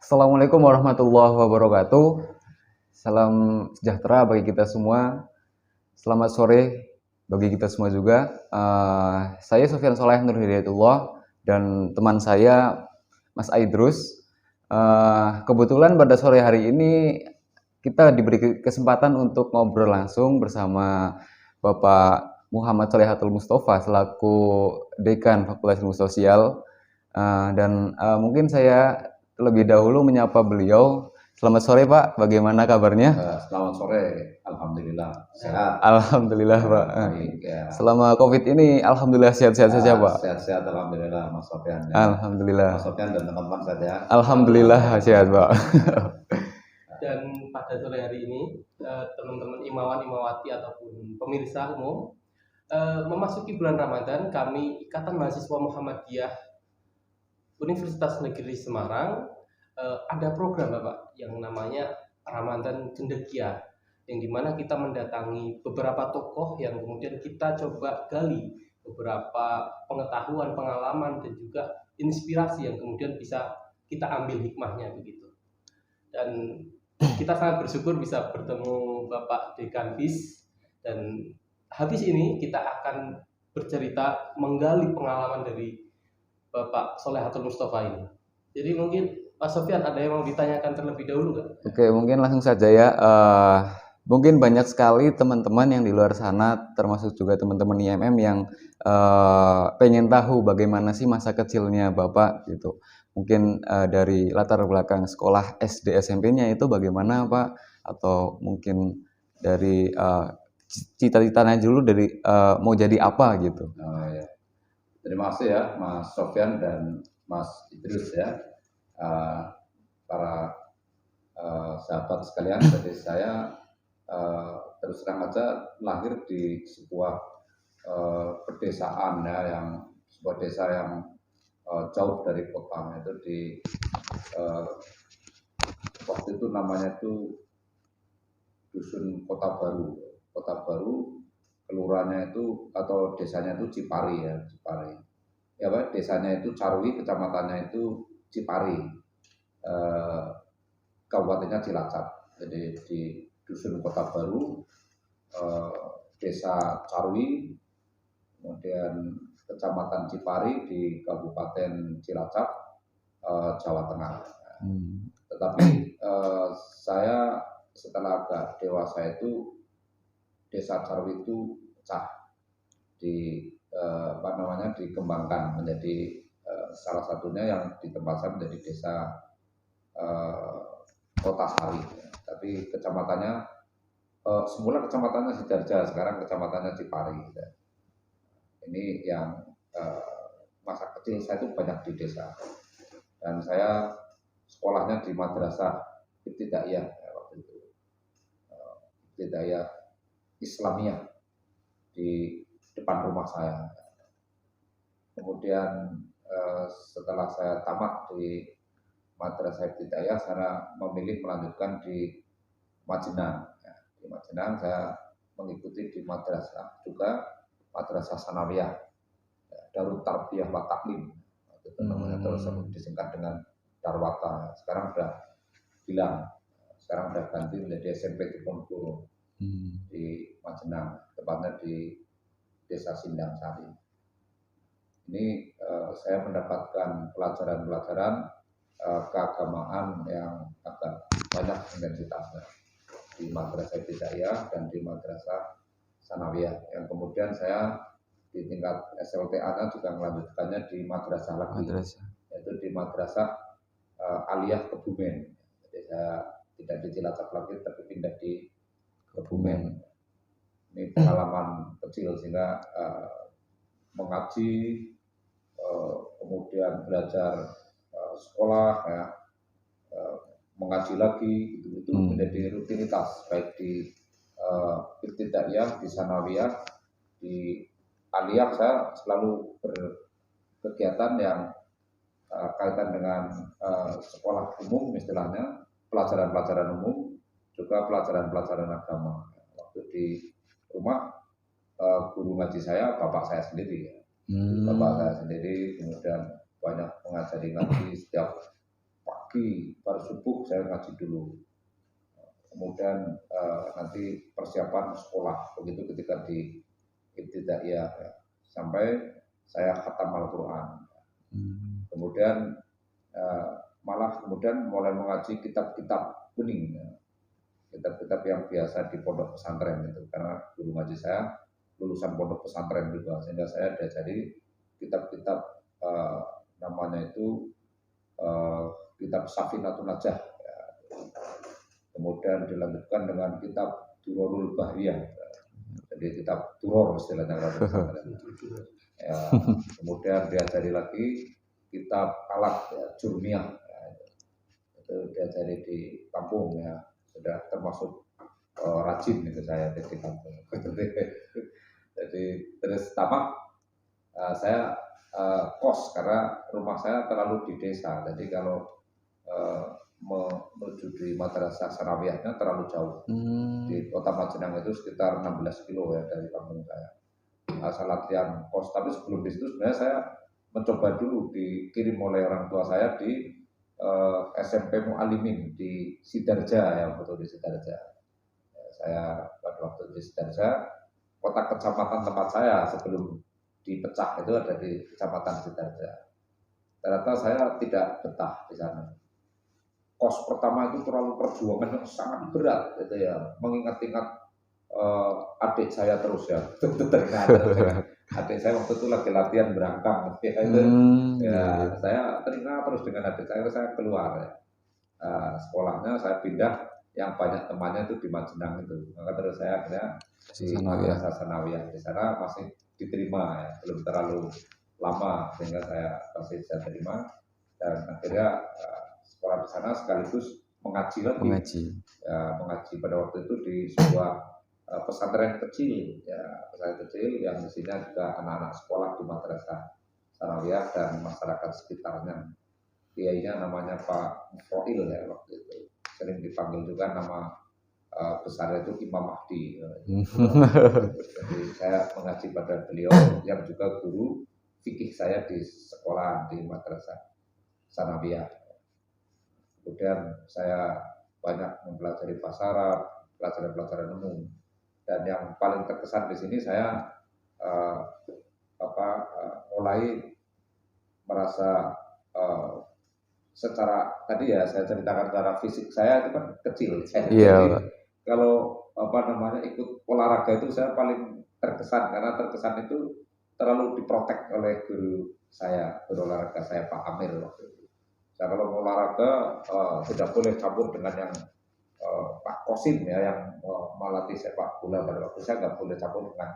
Assalamualaikum warahmatullahi wabarakatuh. Salam sejahtera bagi kita semua. Selamat sore bagi kita semua juga. Saya Sofyan Soleh Nur Hidayatullah dan teman saya Mas Aidrus. Kebetulan pada sore hari ini kita diberi kesempatan untuk ngobrol langsung bersama Bapak Muhammad Shalihatul Mustafa selaku Dekan Fakultas Ilmu Sosial. Mungkin saya terlebih dahulu menyapa beliau. Selamat sore Pak, bagaimana kabarnya? Selamat sore, Alhamdulillah sehat. Alhamdulillah Pak. Baik, ya. Selama COVID ini Alhamdulillah sehat-sehat saja Pak. Sehat-sehat, Alhamdulillah Mas Sofyan. Alhamdulillah. Mas Sofyan dan teman-teman saja. Alhamdulillah sehat Pak. Dan pada sore hari ini teman-teman imawan imawati ataupun pemirsa umum memasuki bulan Ramadan, kami Ikatan Mahasiswa Muhammadiyah Universitas Negeri Semarang ada program Bapak yang namanya Ramadan Cendekia, yang dimana kita mendatangi beberapa tokoh yang kemudian kita coba gali beberapa pengetahuan, pengalaman dan juga inspirasi yang kemudian bisa kita ambil hikmahnya begitu. Dan kita sangat bersyukur bisa bertemu Bapak Dekan FIS, dan habis ini kita akan bercerita menggali pengalaman dari Bapak Shalihatul Mustafa ini. Jadi mungkin Pak Sofyan ada yang mau ditanyakan terlebih dahulu nggak? Oke, mungkin langsung saja ya. Mungkin banyak sekali teman-teman yang di luar sana, termasuk juga teman-teman IMM yang pengen tahu bagaimana sih masa kecilnya Bapak gitu. Mungkin dari latar belakang sekolah SD SMP-nya itu bagaimana Pak? Atau mungkin dari cita-citanya dulu dari mau jadi apa gitu. Ya. Terima kasih ya Mas Sofyan dan Mas Idrus ya. Para sahabat sekalian, jadi saya terus terang aja lahir di sebuah pedesaan ya, yang sebuah desa yang jauh dari kota. Itu di waktu itu namanya itu dusun Kota Baru. Kota Baru, kelurahannya itu atau desanya itu Cipari ya, Cipari. Ya Pak, desanya itu Carwi, kecamatannya itu Cipari. Kabupatennya Cilacap. Jadi di dusun Kota Baru, desa Carwi, kemudian kecamatan Cipari di Kabupaten Cilacap, Jawa Tengah. Tetapi saya setelah agak dewasa itu desa Carwi itu pecah, dikembangkan menjadi salah satunya yang di tempat saya menjadi desa Kota Sari, tapi kecamatannya semula kecamatannya Sidarja, sekarang kecamatannya Cipari. Ini yang masa kecil saya itu banyak di desa, dan saya sekolahnya di madrasah Ibtidaiyah waktu itu, Ibtidaiyah Islamiyah di depan rumah saya. Kemudian setelah saya tamat di Madrasah Ibtidaiyah, saya memilih melanjutkan di Majenang. Di Majenang saya mengikuti di madrasah juga, Madrasah Sanawiyah, Darut Tarbiyah wa Taklim. Itu namanya, terus disingkat dengan Darwata. Sekarang sudah hilang. Sekarang sudah ganti menjadi SMP Diponegoro di Majenang, tepatnya di Desa Sindang Sari. Ini saya mendapatkan pelajaran-pelajaran keagamaan yang agak banyak intensitasnya di Madrasah Ibtidaiyah dan di Madrasah Sanawiyah, yang kemudian saya di tingkat SLTA juga melanjutkannya di madrasah lagi, yaitu di Madrasah Aliyah Kebumen. Jadi saya tidak di Cilacap lagi, tapi pindah di Kebumen. Ini pengalaman kecil sehingga mengaji, kemudian belajar sekolah ya, mengaji lagi, itu menjadi rutinitas, baik di Ibtidaiyah, di Sanawiyah, di Aliyah. Saya selalu berkegiatan yang kaitan dengan sekolah umum, istilahnya pelajaran-pelajaran umum, juga pelajaran-pelajaran agama. Waktu di rumah guru ngaji saya bapak saya sendiri ya. Bapak saya sendiri, kemudian banyak mengajari ngaji setiap pagi pagi baru subuh saya ngaji dulu. Kemudian nanti persiapan sekolah, begitu ketika di ibtidaiyah ya. Sampai saya khatam Al-Quran. Kemudian malah kemudian mulai mengaji kitab-kitab kuning ya. Kitab-kitab yang biasa di pondok pesantren itu, karena guru ngaji saya lulusan pondok pesantren juga, sehingga saya diajari kitab-kitab namanya itu kitab Safinatun Najah ya. Kemudian dilanjutkan dengan kitab Durarul Bahriyah, jadi kitab Duror istilahnya kalau pesantren ya. Kemudian diajari lagi kitab Alat ya, Jurmiyah ya. Itu diajari di kampung ya, sudah termasuk rajin itu saya di kampung. Jadi terus tamak saya kos karena rumah saya terlalu di desa. Jadi kalau menuju di madrasah sanawiyahnya terlalu jauh. Di kota Majenang itu sekitar 16 kilo ya dari kampung saya. Saya latihan kos, tapi sebelum di situ sebenarnya saya mencoba dulu dikirim oleh orang tua saya di SMP Mu'alimin di Sidarja ya, betul di Sidarja. Saya pada waktu di Sidarja, kota kecamatan tempat saya sebelum dipecah itu ada di kecamatan Sidarja. Ternyata saya tidak betah di sana. Kos pertama itu terlalu perjuangan yang sangat berat, gitu ya, mengingat-ingat adik saya terus ya, adik saya waktu itu lagi latihan berangkang, ya, itu, ya saya teringat terus dengan adik saya keluar ya. Sekolahnya saya pindah, yang banyak temannya itu di Majenang itu, maka terus saya akhirnya di Madrasah Sanawiyah. Di sana masih diterima ya, belum terlalu lama sehingga saya masih bisa terima, dan akhirnya sekolah di sana sekaligus mengaji lagi. Mengaji pada waktu itu di sebuah pesantren kecil ya, pesantren kecil yang isinya juga anak-anak sekolah di Madrasah Sanawiyah dan masyarakat sekitarnya. Kiainya namanya Pak Mufroil ya waktu itu, sering dipanggil juga nama besar itu Imam Mahdi. Jadi saya mengaji pada beliau yang juga guru fikih saya di sekolah di Madrasah Sanawiyah. Kemudian saya banyak mempelajari bahasa Arab, pelajaran-pelajaran umum. Dan yang paling terkesan di sini saya mulai merasa secara tadi ya saya ceritakan secara fisik saya itu kan kecil. Jadi kalau ikut olahraga itu saya paling terkesan, karena terkesan itu terlalu diprotek oleh guru saya, guru olahraga saya Pak Amir waktu itu. Saya kalau mau olahraga tidak boleh campur dengan yang Pak Kosim ya, yang melatih sepak bola pada waktu saya nggak boleh campur dengan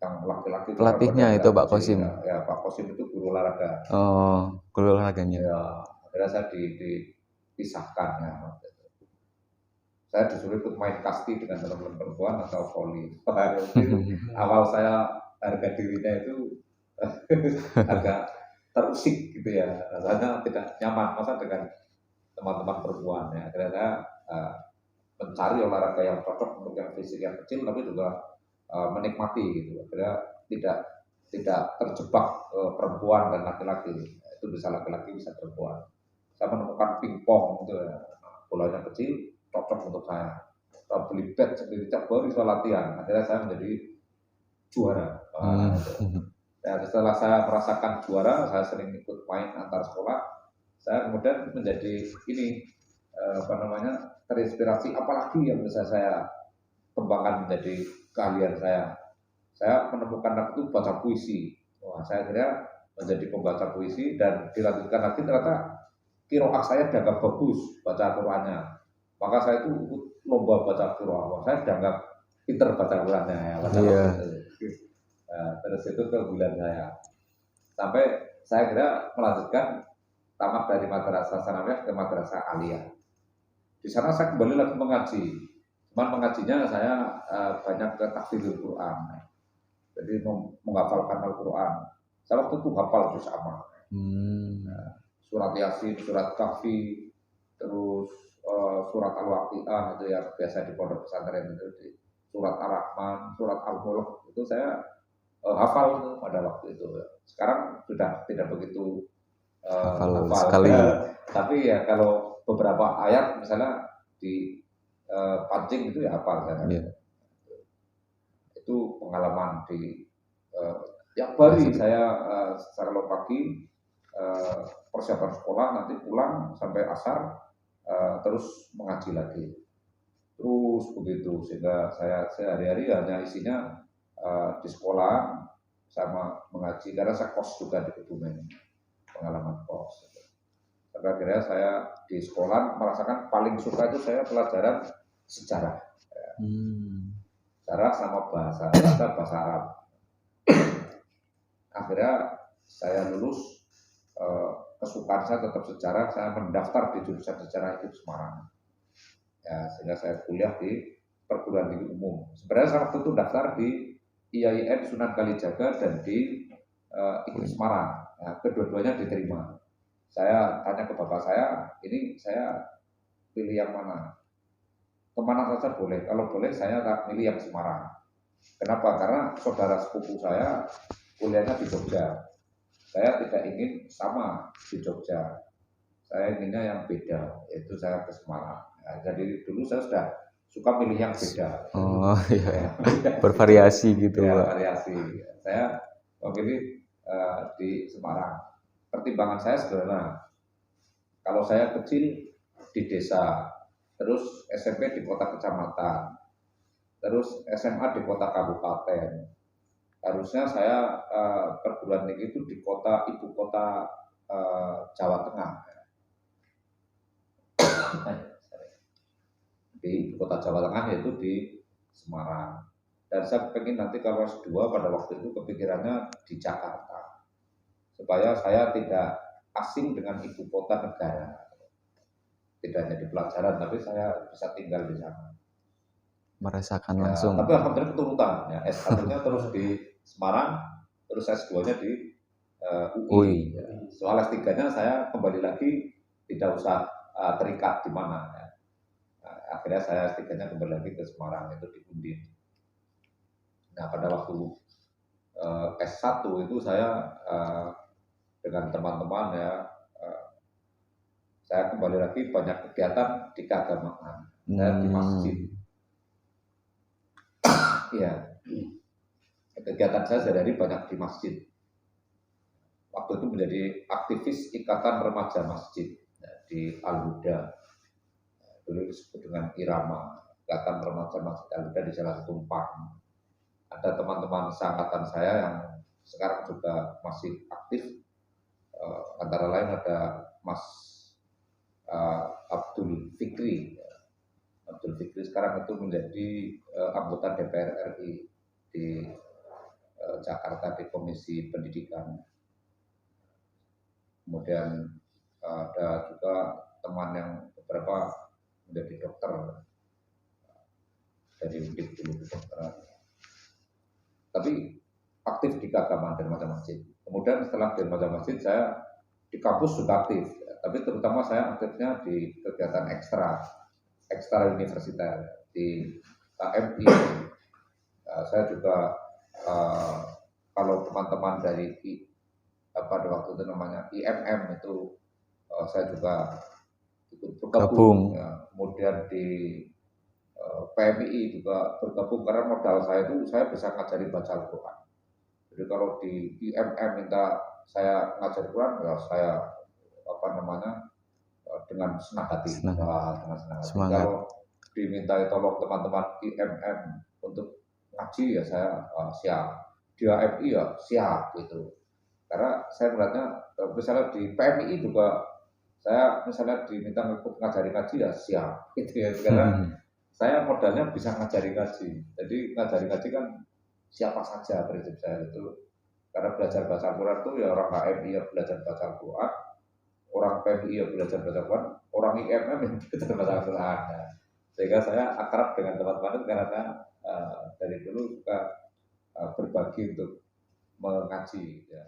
yang laki-laki. Pelatihnya itu Pak Kosim. Ya, Pak Kosim itu guru olahraga. Oh, guru olahraganya. Ya, akhirnya saya dipisahkan ya. Saya disuruh ikut main kasti dengan teman-teman perempuan atau voli. Awal saya harga dirinya itu agak terusik gitu ya, rasanya tidak nyaman masa dengan teman-teman perempuan ya. Akhirnya saya mencari olahraga yang cocok untuk yang fisik yang kecil tapi juga menikmati gitu. Akhirnya tidak terjebak perempuan dan laki-laki. Itu bisa laki-laki bisa perempuan. Saya menemukan pingpong gitu ya. Bolanya kecil cocok untuk saya. Saya beli bat sendiri tiap hari saya latihan. Akhirnya saya menjadi juara. Ya, setelah saya merasakan juara, saya sering ikut main antar sekolah. Saya kemudian menjadi terinspirasi apalagi yang bisa saya kembangkan menjadi keahlian saya. Saya menemukan waktu itu baca puisi. Wah, saya kira menjadi pembaca puisi dan dilanjutkan lagi ternyata qiraah saya dianggap bagus baca Qurannya. Maka saya itu ikut lomba baca Quran. Saya dianggap pinter baca Qurannya ya. Terus itu keunggulan saya. Sampai saya kira melanjutkan tamat dari Madrasah Sanawiyah ke Madrasah Aliyah. Di sana saya kembali lagi mengaji. Cuman mengajinya saya banyak ke tahfidzul Quran. Jadi menghafalkan Al-Quran. Saya waktu itu hafal juz amma. Surat Yasin, surat Kahfi, terus surat Al-Waqi'ah itu yang biasa di pondok pesantren itu, surat Ar-Rahman, surat Al-Mulk itu saya hafal itu pada waktu itu. Sekarang sudah tidak begitu Hafal hafal. sekali. Tapi ya kalau beberapa ayat misalnya di pancing itu ya hafal saya. Iya. Itu pengalaman di yang bari saya kalau pagi persiapan sekolah, nanti pulang sampai asar terus mengaji lagi, terus begitu, sehingga saya sehari-hari hanya isinya di sekolah sama mengaji, karena saya kos juga di Kebumen, pengalaman kos. Sampai akhirnya saya di sekolah merasakan paling suka itu saya pelajaran sejarah, sejarah sama bahasa Arab. Akhirnya saya lulus, kesukaan saya tetap sejarah, saya mendaftar di jurusan sejarah itu Semarang. Ya, sehingga saya kuliah di perguruan tinggi umum. Sebenarnya saya waktu itu daftar di IAIN Sunan Kalijaga dan di IKIP Semarang. Nah, kedua-duanya diterima. Saya tanya ke bapak saya, ini saya pilih yang mana? Kemana saja boleh. Kalau boleh saya pilih yang Semarang. Kenapa? Karena saudara sepupu saya kuliahnya di Jogja. Saya tidak ingin sama di Jogja. Saya inginnya yang beda, yaitu saya ke Semarang. Nah, jadi dulu saya sudah suka pilih yang beda. Oh iya, bervariasi gitu ya, Pak. variasi. Saya memilih di Semarang. Pertimbangan saya sederhana. Kalau saya kecil di desa, terus SMP di kota kecamatan, terus SMA di kota kabupaten. Harusnya saya perguruan tinggi itu di ibu kota Jawa Tengah. Di ibu kota Jawa Tengah, yaitu di Semarang. Dan saya pengen nanti kalau S2 pada waktu itu kepikirannya di Jakarta, supaya saya tidak asing dengan ibu kota negara. Tidak hanya di pelajaran, tapi saya bisa tinggal di sana. Merasakan Ya, langsung. tapi alhamdulillah keturutan. Ya, S1-nya terus di Semarang, terus S2-nya di UI. Ya. Soal S3-nya saya kembali lagi tidak usah terikat di mana. Ya. Nah, akhirnya saya S3-nya kembali lagi ke Semarang, itu di Undip. Nah, pada waktu S1 itu saya dengan teman-teman ya, saya kembali lagi banyak kegiatan di keagamaan. Saya di masjid. Ya, kegiatan saya sehari-hari banyak di masjid. Waktu itu menjadi aktivis Ikatan Remaja Masjid di Al-Huda. Dulu disebut dengan Irama, Ikatan Remaja Masjid Al-Huda di Jalan Tumpang. Ada teman-teman seangkatan saya yang sekarang juga masih aktif. Antara lain ada Mas Abdul Fikri. Abdul Fikri sekarang itu menjadi anggota DPR RI di Jakarta di Komisi Pendidikan. Kemudian ada juga teman yang beberapa menjadi dokter dari Undip dulu kedokteran. Tapi aktif di keagamaan dan macam masjid. Kemudian setelah di macam masjid saya di kampus juga aktif, tapi terutama saya aktifnya di kegiatan ekstra universitas di KMI. Saya juga kalau teman-teman dari pada waktu itu namanya IMM itu saya juga ikut bergabung. Ya. Kemudian di PMI juga bergabung karena modal saya itu saya bisa ngajari baca Al-Quran. Jadi kalau di IMM minta saya ngajar Quran, ya saya dengan senang hati. Dengan senang hati. Kalau diminta tolong teman-teman IMM untuk ngaji, ya saya siap. Di AMI ya siap gitu. Karena saya melihatnya misalnya di PMI juga saya misalnya diminta untuk ngajari ngaji ya siap gitu ya. Karena saya modalnya bisa ngajari ngaji. Jadi ngajari ngaji kan siapa saja prinsip saya itu. Karena belajar baca Al-Quran itu ya orang AMI ya belajar baca Al-Quran, orang PMI ya belajar baca Al-Quran, orang IMM yang belajar baca Al-Quran. Nah, sehingga saya akrab dengan teman-teman karena dari dulu suka berbagi untuk mengaji. Ya.